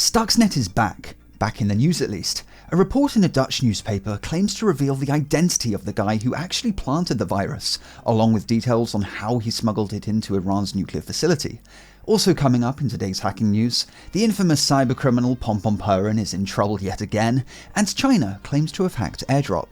Stuxnet is back in the news at least. A report in a Dutch newspaper claims to reveal the identity of the guy who actually planted the virus, along with details on how he smuggled it into Iran's nuclear facility. Also coming up in today's hacking news, the infamous cybercriminal Pompompurin is in trouble yet again, and China claims to have hacked Airdrop.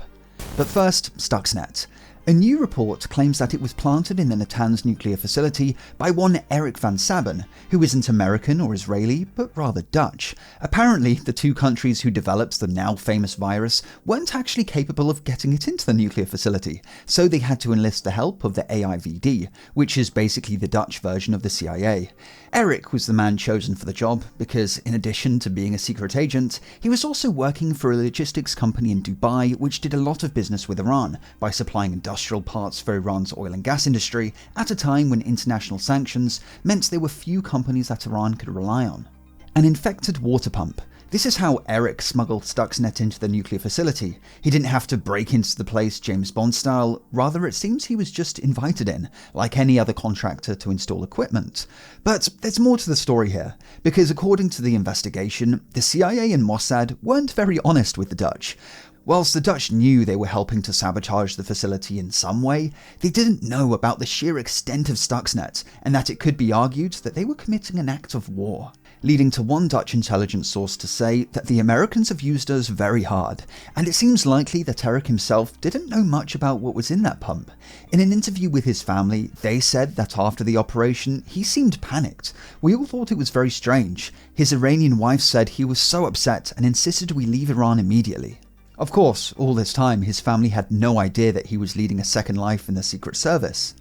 But first, Stuxnet. A new report claims that it was planted in the Natanz nuclear facility by one Eric van Sabben, who isn't American or Israeli, but rather Dutch. Apparently, the two countries who developed the now famous virus weren't actually capable of getting it into the nuclear facility, so they had to enlist the help of the AIVD, which is basically the Dutch version of the CIA. Eric was the man chosen for the job because, in addition to being a secret agent, he was also working for a logistics company in Dubai which did a lot of business with Iran by supplying industrial parts for Iran's oil and gas industry at a time when international sanctions meant there were few companies that Iran could rely on. An infected water pump. This is how Eric smuggled Stuxnet into the nuclear facility. He didn't have to break into the place James Bond style, rather it seems he was just invited in, like any other contractor to install equipment. But there's more to the story here, because according to the investigation, the CIA and Mossad weren't very honest with the Dutch. Whilst the Dutch knew they were helping to sabotage the facility in some way, they didn't know about the sheer extent of Stuxnet, and that it could be argued that they were committing an act of war, leading to one Dutch intelligence source to say that the Americans have used us very hard, and it seems likely that Eric himself didn't know much about what was in that pump. In an interview with his family, they said that after the operation, he seemed panicked. We all thought it was very strange. His Iranian wife said he was so upset and insisted we leave Iran immediately. Of course, all this time, his family had no idea that he was leading a second life in the Secret Service.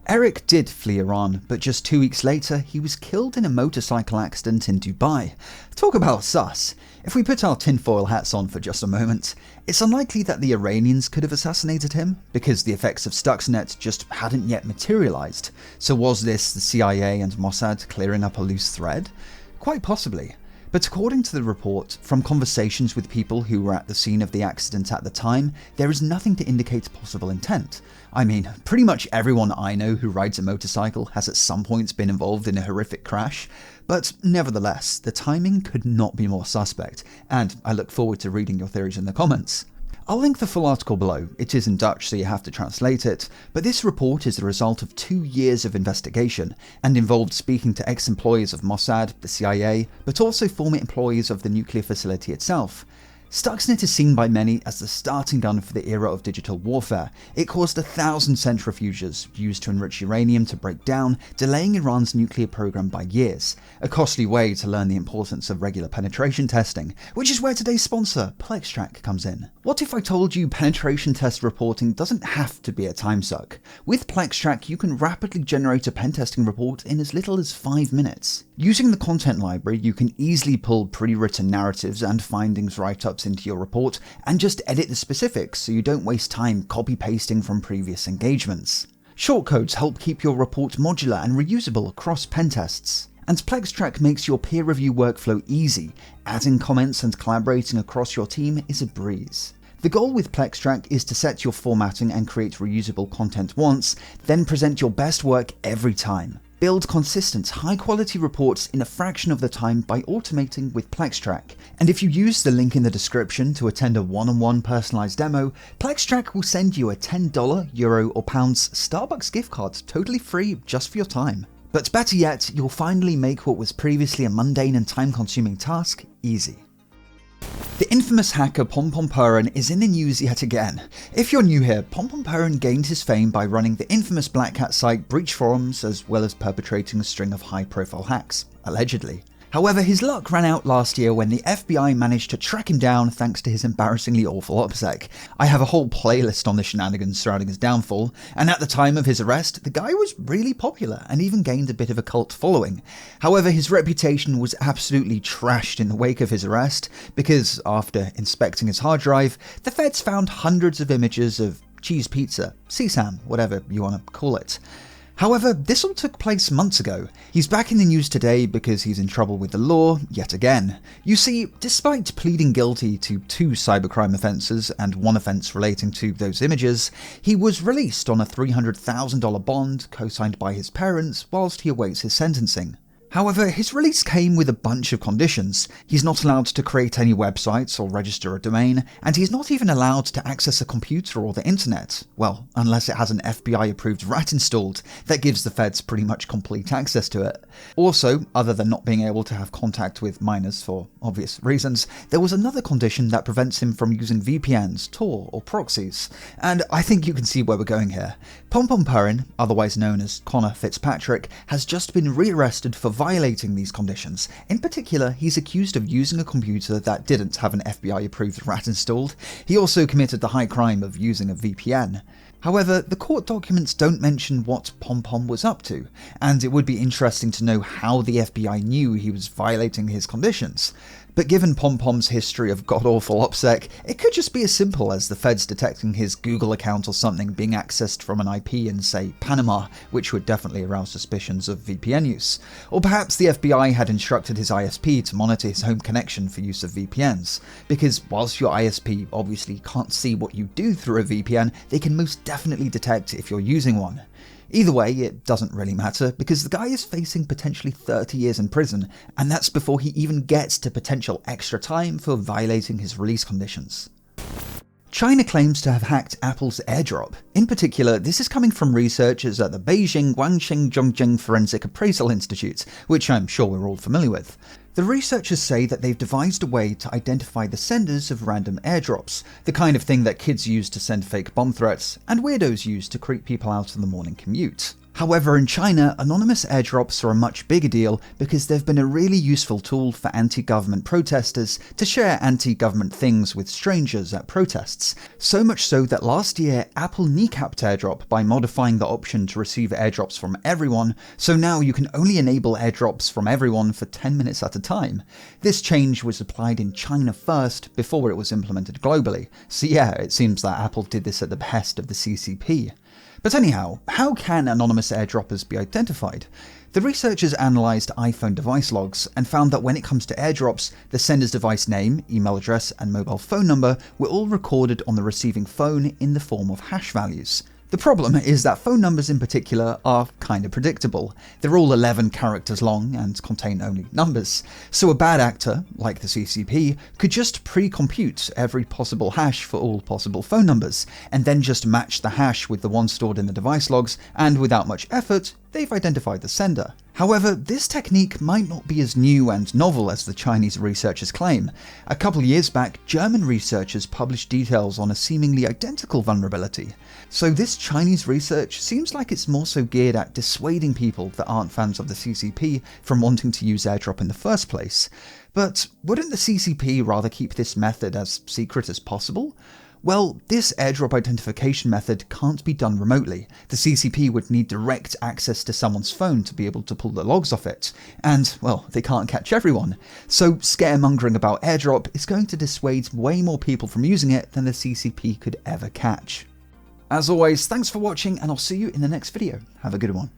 Eric did flee Iran, but just 2 weeks later, he was killed in a motorcycle accident in Dubai. Talk about sus. If we put our tinfoil hats on for just a moment, it's unlikely that the Iranians could have assassinated him, because the effects of Stuxnet just hadn't yet materialized. So was this the CIA and Mossad clearing up a loose thread? Quite possibly. But according to the report, from conversations with people who were at the scene of the accident at the time, there is nothing to indicate possible intent. I mean, pretty much everyone I know who rides a motorcycle has at some point been involved in a horrific crash, but nevertheless, the timing could not be more suspect, and I look forward to reading your theories in the comments. I'll link the full article below. It is in Dutch, so you have to translate it, but this report is the result of 2 years of investigation and involved speaking to ex-employees of Mossad, the CIA, but also former employees of the nuclear facility itself. Stuxnet is seen by many as the starting gun for the era of digital warfare. It caused 1,000 centrifuges used to enrich uranium to break down, delaying Iran's nuclear program by years. A costly way to learn the importance of regular penetration testing, which is where today's sponsor, PlexTrac, comes in. What if I told you penetration test reporting doesn't have to be a time suck? With PlexTrac, you can rapidly generate a pen testing report in as little as 5 minutes. Using the content library, you can easily pull pre-written narratives and findings write-ups into your report and just edit the specifics so you don't waste time copy-pasting from previous engagements. Shortcodes help keep your report modular and reusable across pen tests. And PlexTrac makes your peer review workflow easy. Adding comments and collaborating across your team is a breeze. The goal with PlexTrac is to set your formatting and create reusable content once, then present your best work every time. Build consistent, high-quality reports in a fraction of the time by automating with PlexTrac. And if you use the link in the description to attend a one-on-one personalized demo, PlexTrac will send you a $10, Euro or Pounds Starbucks gift card totally free just for your time. But better yet, you'll finally make what was previously a mundane and time-consuming task easy. The infamous hacker Pompompurin is in the news yet again. If you're new here, Pompompurin gained his fame by running the infamous Black Hat site Breach Forums, as well as perpetrating a string of high-profile hacks, allegedly. However, his luck ran out last year when the FBI managed to track him down thanks to his embarrassingly awful OPSEC. I have a whole playlist on the shenanigans surrounding his downfall, and at the time of his arrest, the guy was really popular and even gained a bit of a cult following. However, his reputation was absolutely trashed in the wake of his arrest, because after inspecting his hard drive, the feds found hundreds of images of cheese pizza, sesam, whatever you want to call it. However, this all took place months ago. He's back in the news today because he's in trouble with the law yet again. You see, despite pleading guilty to 2 cybercrime offences and 1 offence relating to those images, he was released on a $300,000 bond co-signed by his parents whilst he awaits his sentencing. However, his release came with a bunch of conditions. He's not allowed to create any websites or register a domain, and he's not even allowed to access a computer or the internet. Well, unless it has an FBI-approved rat installed that gives the feds pretty much complete access to it. Also, other than not being able to have contact with minors for obvious reasons, there was another condition that prevents him from using VPNs, Tor, or proxies. And I think you can see where we're going here. Pompompurin, otherwise known as Connor Fitzpatrick, has just been rearrested for violating these conditions. In particular, he's accused of using a computer that didn't have an FBI-approved rat installed. He also committed the high crime of using a VPN. However, the court documents don't mention what Pompom was up to, and it would be interesting to know how the FBI knew he was violating his conditions. But given Pompom's history of god-awful OPSEC, it could just be as simple as the feds detecting his Google account or something being accessed from an IP in, say, Panama, which would definitely arouse suspicions of VPN use. Or perhaps the FBI had instructed his ISP to monitor his home connection for use of VPNs, because whilst your ISP obviously can't see what you do through a VPN, they can most definitely detect if you're using one. Either way, it doesn't really matter, because the guy is facing potentially 30 years in prison, and that's before he even gets to potential extra time for violating his release conditions. China claims to have hacked Apple's Airdrop. In particular, this is coming from researchers at the Beijing Guangxing Zhongjing Forensic Appraisal Institute, which I'm sure we're all familiar with. The researchers say that they've devised a way to identify the senders of random airdrops, the kind of thing that kids use to send fake bomb threats, and weirdos use to creep people out on the morning commute. However, in China, anonymous airdrops are a much bigger deal because they've been a really useful tool for anti-government protesters to share anti-government things with strangers at protests. So much so that last year, Apple kneecapped Airdrop by modifying the option to receive airdrops from everyone, so now you can only enable airdrops from everyone for 10 minutes at a time. This change was applied in China first, before it was implemented globally. So yeah, it seems that Apple did this at the behest of the CCP. But anyhow, how can anonymous airdroppers be identified? The researchers analysed iPhone device logs and found that when it comes to airdrops, the sender's device name, email address, and mobile phone number were all recorded on the receiving phone in the form of hash values. The problem is that phone numbers in particular are kinda predictable. They're all 11 characters long and contain only numbers. So a bad actor, like the CCP, could just pre-compute every possible hash for all possible phone numbers, and then just match the hash with the one stored in the device logs, and without much effort, they've identified the sender. However, this technique might not be as new and novel as the Chinese researchers claim. A couple years back, German researchers published details on a seemingly identical vulnerability. So this Chinese research seems like it's more so geared at dissuading people that aren't fans of the CCP from wanting to use Airdrop in the first place. But wouldn't the CCP rather keep this method as secret as possible? Well, this airdrop identification method can't be done remotely. The CCP would need direct access to someone's phone to be able to pull the logs off it. And, well, they can't catch everyone. So scaremongering about airdrop is going to dissuade way more people from using it than the CCP could ever catch. As always, thanks for watching, and I'll see you in the next video. Have a good one.